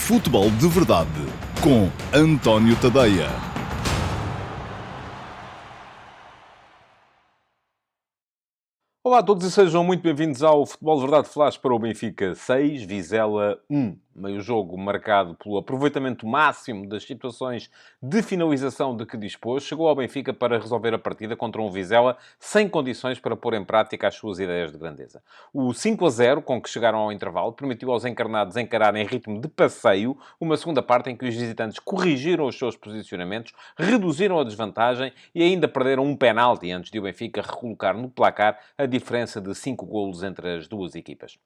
Futebol de Verdade com António Tadeia. Olá a todos e sejam muito bem-vindos ao Futebol de Verdade Flash para o Benfica 6, Vizela 1. Meio jogo marcado pelo aproveitamento máximo das situações de finalização de que dispôs, chegou ao Benfica para resolver a partida contra um Vizela sem condições para pôr em prática as suas ideias de grandeza. O 5-0, com que chegaram ao intervalo, permitiu aos encarnados encararem em ritmo de passeio uma segunda parte em que os visitantes corrigiram os seus posicionamentos, reduziram a desvantagem e ainda perderam um penalti antes de o Benfica recolocar no placar a diferença de 5 golos entre as duas equipas.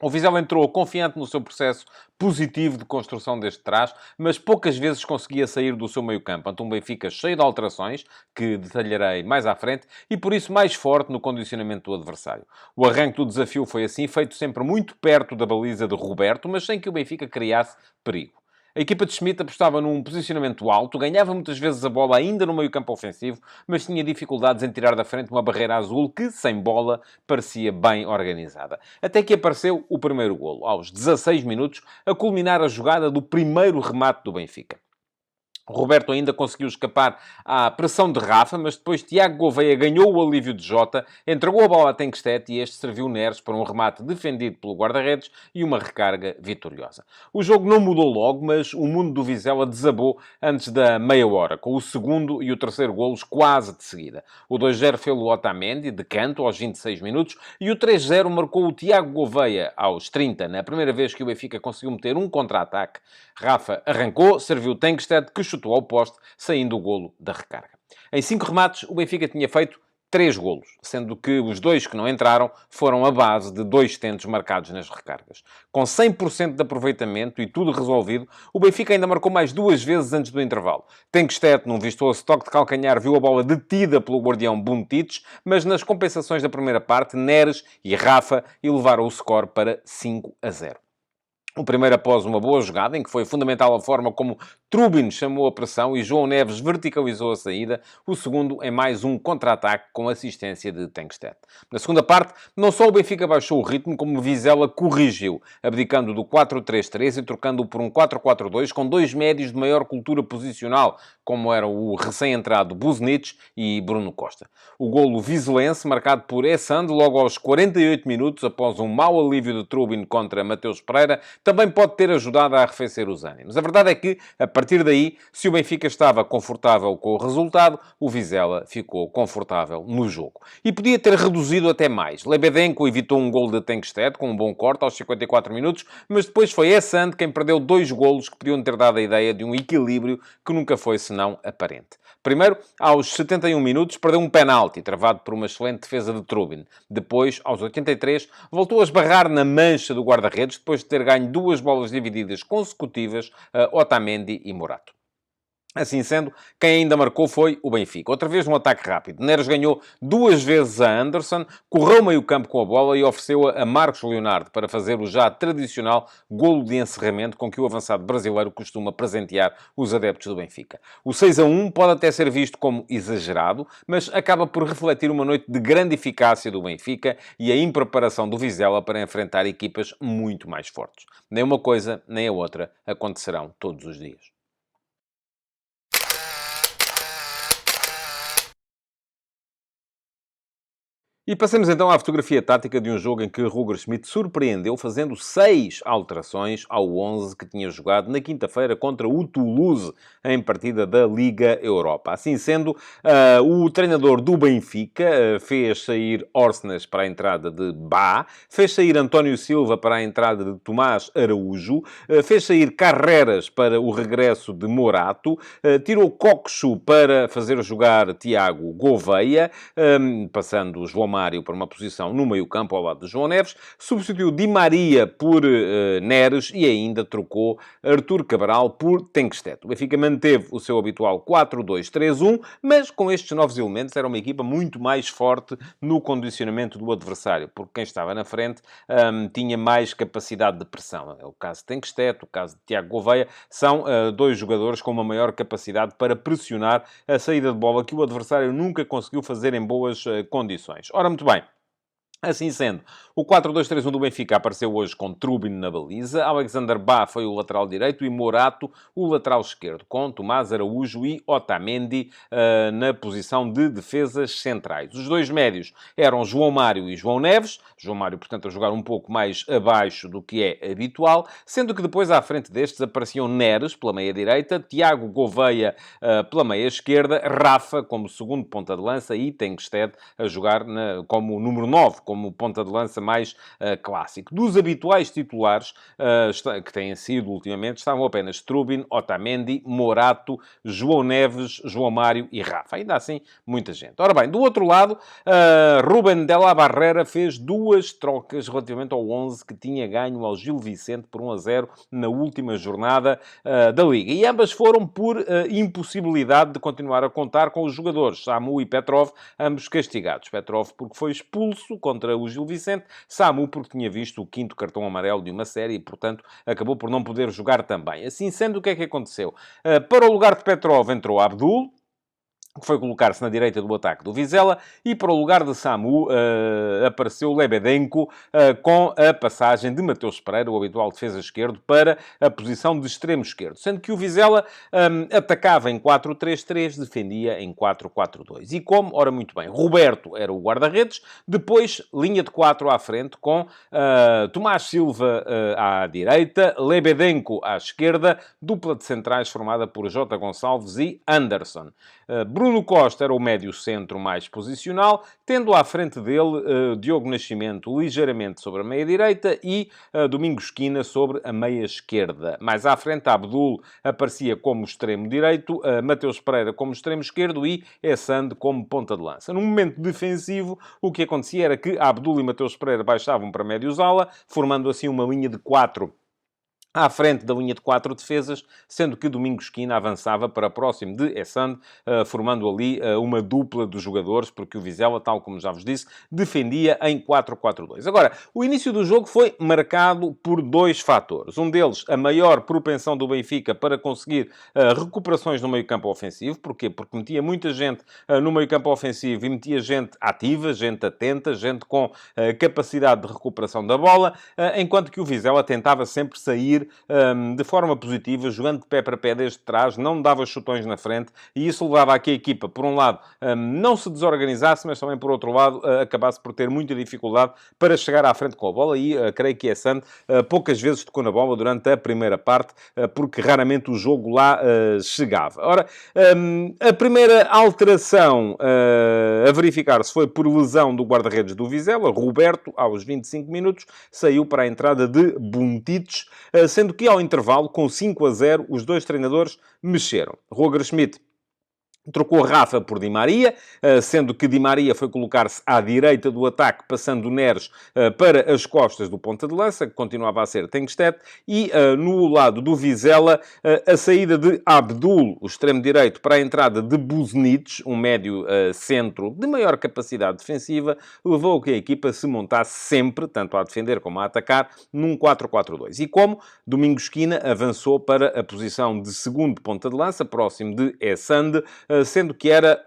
O Vizela entrou confiante no seu processo positivo de construção desde trás, mas poucas vezes conseguia sair do seu meio-campo, ante um Benfica cheio de alterações, que detalharei mais à frente, e por isso mais forte no condicionamento do adversário. O arranque do desafio foi assim, feito sempre muito perto da baliza de Roberto, mas sem que o Benfica criasse perigo. A equipa de Schmidt apostava num posicionamento alto, ganhava muitas vezes a bola ainda no meio-campo ofensivo, mas tinha dificuldades em tirar da frente uma barreira azul que, sem bola, parecia bem organizada. Até que apareceu o primeiro golo, aos 16 minutos, a culminar a jogada do primeiro remate do Benfica. O Roberto ainda conseguiu escapar à pressão de Rafa, mas depois Tiago Gouveia ganhou o alívio de Jota, entregou a bola a Tenkstedt e este serviu Neres para um remate defendido pelo guarda-redes e uma recarga vitoriosa. O jogo não mudou logo, mas o mundo do Vizela desabou antes da meia hora, com o segundo e o terceiro golos quase de seguida. O 2-0 fez-o Otamendi, de canto, aos 26 minutos, e o 3-0 marcou o Tiago Gouveia, aos 30, na primeira vez que o Benfica conseguiu meter um contra-ataque. Rafa arrancou, serviu Tenkstedt, que chutou ao poste, saindo o golo da recarga. Em 5 remates, o Benfica tinha feito 3 golos, sendo que os 2 que não entraram foram a base de 2 tentos marcados nas recargas. Com 100% de aproveitamento e tudo resolvido, o Benfica ainda marcou mais 2 vezes antes do intervalo. Tenkstedt, num vistoso toque de calcanhar, viu a bola detida pelo guardião Buntic, mas nas compensações da primeira parte, Neres e Rafa elevaram o score para 5-0. O primeiro após uma boa jogada, em que foi fundamental a forma como Trubin chamou a pressão e João Neves verticalizou a saída. O segundo em mais um contra-ataque com assistência de Tenkstedt. Na segunda parte, não só o Benfica baixou o ritmo, como o Vizela corrigiu, abdicando do 4-3-3 e trocando-o por um 4-4-2 com 2 médios de maior cultura posicional, como eram o recém-entrado Buznic e Bruno Costa. O golo vizelense, marcado por Essando, logo aos 48 minutos, após um mau alívio de Trubin contra Mateus Pereira, também pode ter ajudado a arrefecer os ânimos. A verdade é que, a partir daí, se o Benfica estava confortável com o resultado, o Vizela ficou confortável no jogo. E podia ter reduzido até mais. Lebedenko evitou um golo de Tenkstedt com um bom corte aos 54 minutos, mas depois foi Essando quem perdeu 2 golos que podiam ter dado a ideia de um equilíbrio que nunca foi senão aparente. Primeiro, aos 71 minutos, perdeu um penalti, travado por uma excelente defesa de Trubin. Depois, aos 83, voltou a esbarrar na mancha do guarda-redes, depois de ter ganho 2 bolas divididas consecutivas a Otamendi e Morato. Assim sendo, quem ainda marcou foi o Benfica. Outra vez um ataque rápido. Neres ganhou 2 vezes a Anderson, correu meio campo com a bola e ofereceu-a a Marcos Leonardo para fazer o já tradicional golo de encerramento com que o avançado brasileiro costuma presentear os adeptos do Benfica. O 6-1 pode até ser visto como exagerado, mas acaba por refletir uma noite de grande eficácia do Benfica e a impreparação do Vizela para enfrentar equipas muito mais fortes. Nem uma coisa, nem a outra acontecerão todos os dias. E passemos então à fotografia tática de um jogo em que Roger Schmidt surpreendeu fazendo 6 alterações ao 11 que tinha jogado na quinta-feira contra o Toulouse em partida da Liga Europa. Assim sendo, o treinador do Benfica fez sair Orsnes para a entrada de Bá, fez sair António Silva para a entrada de Tomás Araújo, fez sair Carreras para o regresso de Morato, tirou Coxo para fazer jogar Tiago Gouveia, passando João Mário para uma posição no meio-campo ao lado de João Neves, substituiu Di Maria por Neres e ainda trocou Artur Cabral por Tenkstedt. O Benfica manteve o seu habitual 4-2-3-1, mas com estes novos elementos era uma equipa muito mais forte no condicionamento do adversário, porque quem estava na frente tinha mais capacidade de pressão. É o caso de Tenkstedt, o caso de Tiago Gouveia, são 2 jogadores com uma maior capacidade para pressionar a saída de bola que o adversário nunca conseguiu fazer em boas condições. Ora, muito bem. Assim sendo, o 4-2-3-1 do Benfica apareceu hoje com Trubin na baliza, Alexander Ba foi o lateral direito e Morato o lateral esquerdo, com Tomás Araújo e Otamendi na posição de defesas centrais. Os dois médios eram João Mário e João Neves, João Mário, portanto, a jogar um pouco mais abaixo do que é habitual, sendo que depois à frente destes apareciam Neres pela meia-direita, Tiago Gouveia pela meia-esquerda, Rafa como segundo ponta de lança e Tengsted a jogar como número 9, como ponta de lança mais clássico. Dos habituais titulares que têm sido ultimamente, estavam apenas Trubin, Otamendi, Morato, João Neves, João Mário e Rafa. Ainda assim, muita gente. Ora bem, do outro lado, Rubén de la Barrera fez duas trocas relativamente ao 11 que tinha ganho ao Gil Vicente por 1-0 na última jornada da Liga. E ambas foram por impossibilidade de continuar a contar com os jogadores, Samu e Petrov, ambos castigados. Petrov porque foi expulso contra o Gil Vicente, Samu porque tinha visto o 5º cartão amarelo de uma série e, portanto, acabou por não poder jogar também. Assim sendo, o que é que aconteceu? Para o lugar de Petrov entrou Abdul, que foi colocar-se na direita do ataque do Vizela, e para o lugar de Samu apareceu Lebedenko com a passagem de Mateus Pereira, o habitual defesa esquerdo, para a posição de extremo esquerdo. Sendo que o Vizela atacava em 4-3-3, defendia em 4-4-2. E como? Ora, muito bem, Roberto era o guarda-redes, depois linha de 4 à frente com Tomás Silva à direita, Lebedenko à esquerda, dupla de centrais formada por Jota Gonçalves e Anderson. Bruno Costa era o médio-centro mais posicional, tendo à frente dele Diogo Nascimento ligeiramente sobre a meia-direita e Domingos Quina sobre a meia-esquerda. Mais à frente, Abdul aparecia como extremo-direito, Mateus Pereira como extremo-esquerdo e Essande como ponta de lança. No momento defensivo, o que acontecia era que Abdul e Mateus Pereira baixavam para médios-ala, formando assim uma linha de 4 à frente da linha de 4 defesas, sendo que Domingos Quina avançava para próximo de Essande, formando ali uma dupla de jogadores, porque o Vizela, tal como já vos disse, defendia em 4-4-2. Agora, o início do jogo foi marcado por dois fatores. Um deles, a maior propensão do Benfica para conseguir recuperações no meio-campo ofensivo. Porquê? Porque metia muita gente no meio-campo ofensivo e metia gente ativa, gente atenta, gente com capacidade de recuperação da bola, enquanto que o Vizela tentava sempre sair de forma positiva, jogando de pé para pé desde trás, não dava chutões na frente, e isso levava a que a equipa, por um lado, não se desorganizasse, mas também, por outro lado, acabasse por ter muita dificuldade para chegar à frente com a bola, e creio que Essande poucas vezes tocou na bola durante a primeira parte, porque raramente o jogo lá chegava. Ora, a primeira alteração a verificar-se foi por lesão do guarda-redes do Vizela, Roberto, aos 25 minutos, saiu para a entrada de Buntites, sendo que ao intervalo, com 5-0, os dois treinadores mexeram. Roger Schmidt trocou Rafa por Di Maria, sendo que Di Maria foi colocar-se à direita do ataque, passando Neres para as costas do ponta de lança, que continuava a ser Tengsted, e no lado do Vizela, a saída de Abdul, o extremo-direito, para a entrada de Buznic, um médio-centro de maior capacidade defensiva, levou a que a equipa se montasse sempre, tanto a defender como a atacar, num 4-4-2. E como Domingos Quina avançou para a posição de segundo ponta de lança, próximo de Essande, sendo que era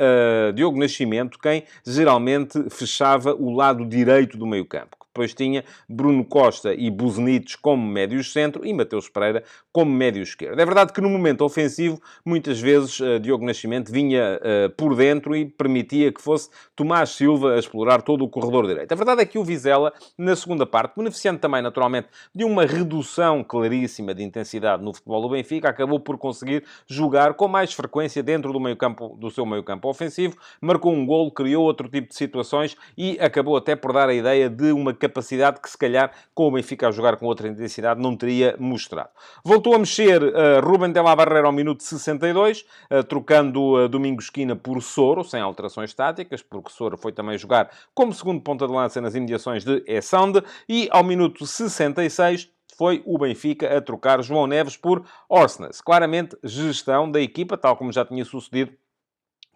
Diogo Nascimento quem geralmente fechava o lado direito do meio-campo. Depois tinha Bruno Costa e Buznic como médios-centro e Mateus Pereira como médio-esquerdo. É verdade que no momento ofensivo, muitas vezes, Diogo Nascimento vinha por dentro e permitia que fosse Tomás Silva a explorar todo o corredor direito. A verdade é que o Vizela, na segunda parte, beneficiando também, naturalmente, de uma redução claríssima de intensidade no futebol do Benfica, acabou por conseguir jogar com mais frequência dentro do meio-campo, do seu meio-campo ofensivo, marcou um golo, criou outro tipo de situações e acabou até por dar a ideia de uma capacidade que, se calhar, com o Benfica a jogar com outra intensidade, não teria mostrado. Voltou a mexer Rubén de la Barrera ao minuto 62, trocando Domingos Quina por Soro, sem alterações táticas, porque Soro foi também jogar como segundo ponta de lança nas imediações de Essande, e ao minuto 66 foi o Benfica a trocar João Neves por Orsnes. Claramente, gestão da equipa, tal como já tinha sucedido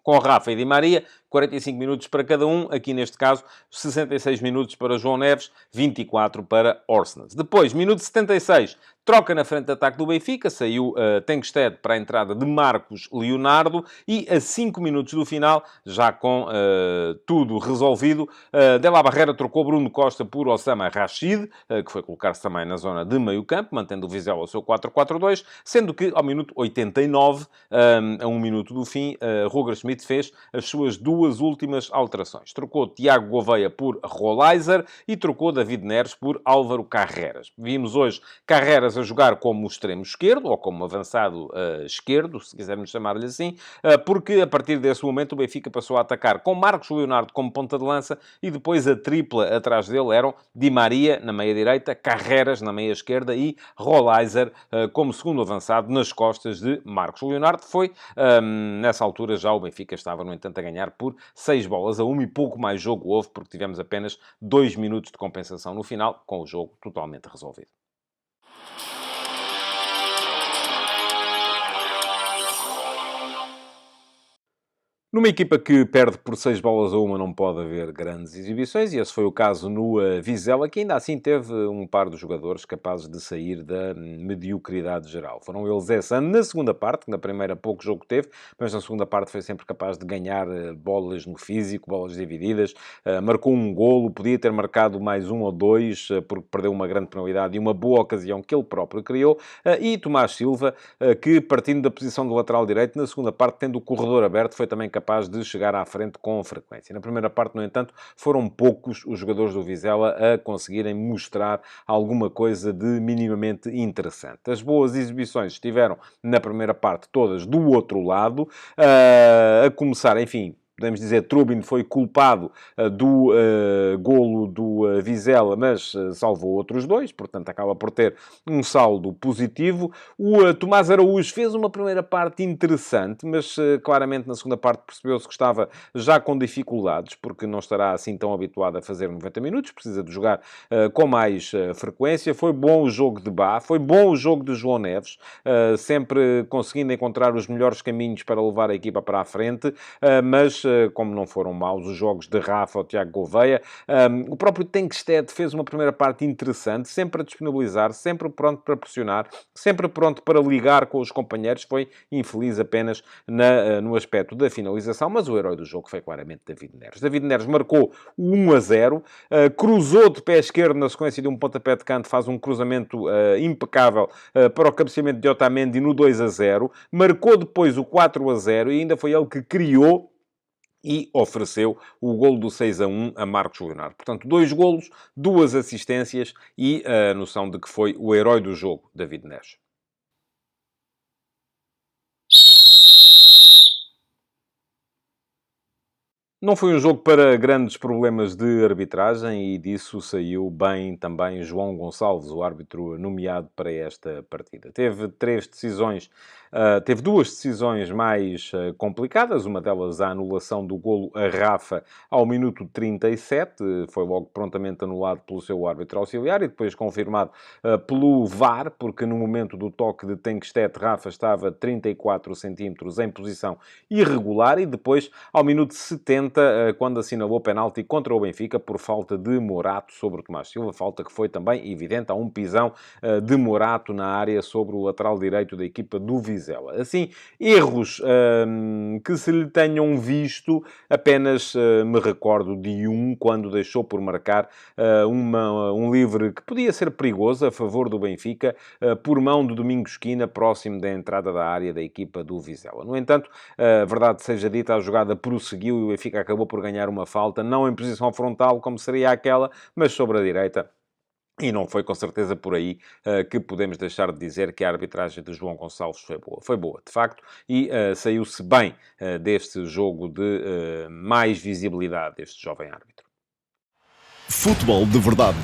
com Rafa e Di Maria, 45 minutos para cada um. Aqui, neste caso, 66 minutos para João Neves, 24 para Orsnes. Depois, minuto 76, troca na frente de ataque do Benfica, saiu Tengsted para a entrada de Marcos Leonardo e a 5 minutos do final, já com tudo resolvido, De La Barrera trocou Bruno Costa por Osama Rachid, que foi colocar-se também na zona de meio campo, mantendo o Vizela ao seu 4-4-2, sendo que ao minuto 89, a 1 minuto do fim, Roger Schmidt fez as suas duas últimas alterações. Trocou Tiago Gouveia por Rolaiser e trocou David Neres por Álvaro Carreras. Vimos hoje Carreras a jogar como extremo esquerdo, ou como avançado esquerdo, se quisermos chamar-lhe assim, porque a partir desse momento o Benfica passou a atacar com Marcos Leonardo como ponta de lança e depois a tripla atrás dele eram Di Maria na meia-direita, Carreras na meia-esquerda e Rolaiser como segundo avançado nas costas de Marcos Leonardo. Foi, nessa altura, já o Benfica estava, no entanto, a ganhar por 6-1 e pouco mais jogo houve, porque tivemos apenas 2 minutos de compensação no final, com o jogo totalmente resolvido. Numa equipa que perde por 6-1 não pode haver grandes exibições, e esse foi o caso no Vizela, que ainda assim teve um par de jogadores capazes de sair da mediocridade geral. Foram eles esse ano na segunda parte, que na primeira pouco jogo teve, mas na segunda parte foi sempre capaz de ganhar bolas no físico, bolas divididas, marcou um golo, podia ter marcado mais um ou dois, porque perdeu uma grande penalidade e uma boa ocasião que ele próprio criou, e Tomás Silva, que partindo da posição do lateral direito, na segunda parte, tendo o corredor aberto, foi também capaz de chegar à frente com frequência. Na primeira parte, no entanto, foram poucos os jogadores do Vizela a conseguirem mostrar alguma coisa de minimamente interessante. As boas exibições estiveram, na primeira parte, todas do outro lado, a começar, enfim, podemos dizer, Trubin foi culpado do golo do Vizela, mas salvou outros dois, portanto acaba por ter um saldo positivo. O Tomás Araújo fez uma primeira parte interessante, mas claramente na segunda parte percebeu-se que estava já com dificuldades, porque não estará assim tão habituado a fazer 90 minutos, precisa de jogar com mais frequência. Foi bom o jogo de Bá, foi bom o jogo de João Neves, sempre conseguindo encontrar os melhores caminhos para levar a equipa para a frente, mas como não foram maus os jogos de Rafa ou Tiago Gouveia. O próprio Tengsted fez uma primeira parte interessante, sempre a disponibilizar, sempre pronto para pressionar, sempre pronto para ligar com os companheiros. Foi infeliz apenas no aspecto da finalização, mas o herói do jogo foi claramente David Neres. David Neres marcou o 1-0, cruzou de pé esquerdo na sequência de um pontapé de canto, faz um cruzamento impecável para o cabeceamento de Otamendi no 2-0, marcou depois o 4-0 e ainda foi ele que criou e ofereceu o golo do 6-1 a Marcos Leonardo. Portanto, 2 golos, 2 assistências e a noção de que foi o herói do jogo, David Neres. Não foi um jogo para grandes problemas de arbitragem e disso saiu bem também João Gonçalves, o árbitro nomeado para esta partida. Teve 3 decisões, teve 2 decisões mais complicadas, uma delas a anulação do golo a Rafa ao minuto 37, foi logo prontamente anulado pelo seu árbitro auxiliar e depois confirmado pelo VAR, porque no momento do toque de Tengsted, Rafa estava 34 centímetros em posição irregular e depois, ao minuto 70, quando assinalou penalti contra o Benfica por falta de Morato sobre o Tomás Silva, falta que foi também evidente, há um pisão de Morato na área sobre o lateral direito da equipa do Vizela. Assim, erros que se lhe tenham visto, apenas me recordo de quando deixou por marcar um livre que podia ser perigoso a favor do Benfica, por mão de Domingos Quina, próximo da entrada da área da equipa do Vizela. No entanto, a verdade seja dita, a jogada prosseguiu e o Benfica acabou por ganhar uma falta, não em posição frontal, como seria aquela, mas sobre a direita. E não foi com certeza por aí que podemos deixar de dizer que a arbitragem de João Gonçalves foi boa. Foi boa, de facto, e saiu-se bem deste jogo de mais visibilidade deste jovem árbitro. Futebol de verdade